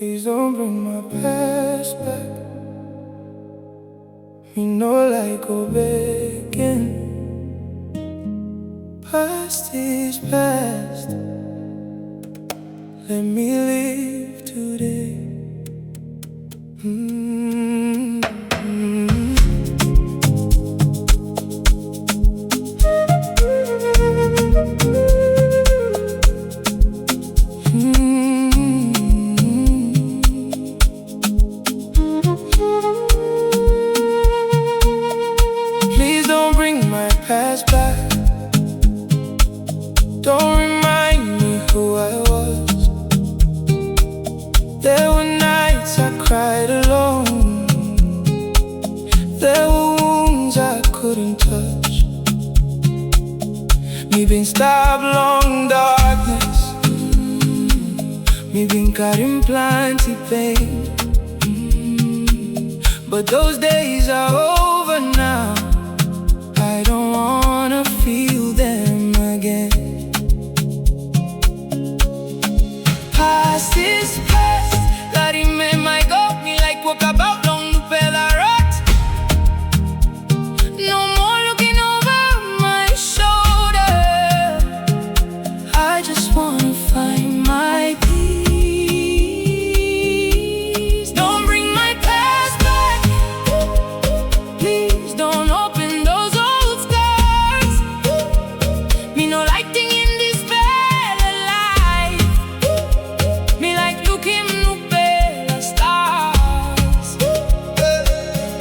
Please don't bring my past back. Me no like go begging. Past is past. Let me live today. Please don't bring my past back. Don't remind me who I was. There were nights I cried alone. There were wounds I couldn't touch. Me been stabbed long darkness. Me been caught in plenty pain. But those days are over now. I don't wanna feel them again. Past is past. Larime mai me like walk about long pela rot. No more looking over my shoulder. I just wanna find my peace. Don't bring my past back. Please don't open those old scars. Me no lighting in this better life. Me like looking new better stars.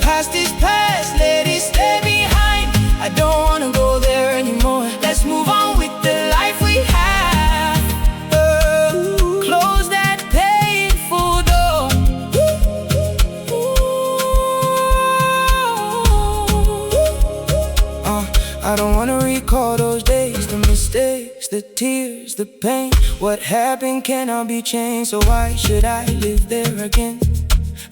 Past is past, let it stay behind. I don't wanna go there anymore. Let's move on with the life we have. Close that painful door. I don't wanna recall those days, the mistakes, the tears, the pain. What happened cannot be changed, so why should I live there again?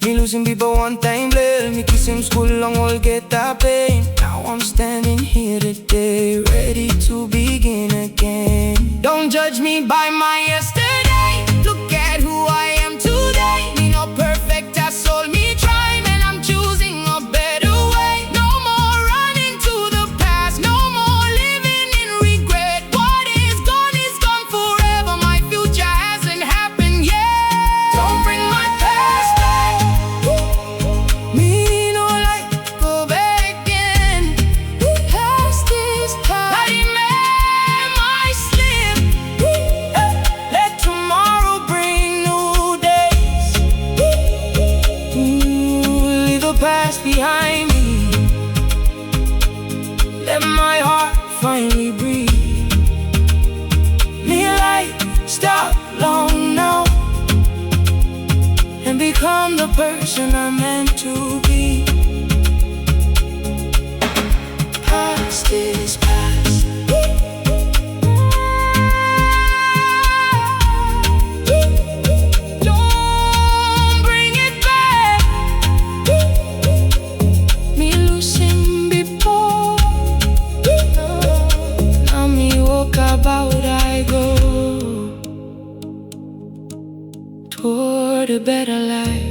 Me losing people one time, blame me kissing school long all get that pain. Now I'm standing here today, ready to begin again. Don't judge me by my yesterday. Look at who I am today. Me not perfect, that's all me trying, and I'm choosing a better way. No more running to the past, no more living in regret. What is gone forever. My future hasn't happened yet. Don't bring my past back. Me no like go back in. Past is past. I my slip. Let tomorrow bring new days. Leave the past behind me. Let my heart finally breathe. Me like stop long now and become the person I'm meant to be. Past is past. Don't bring it back. Me losing before. Now me walk about, I go toward a better life.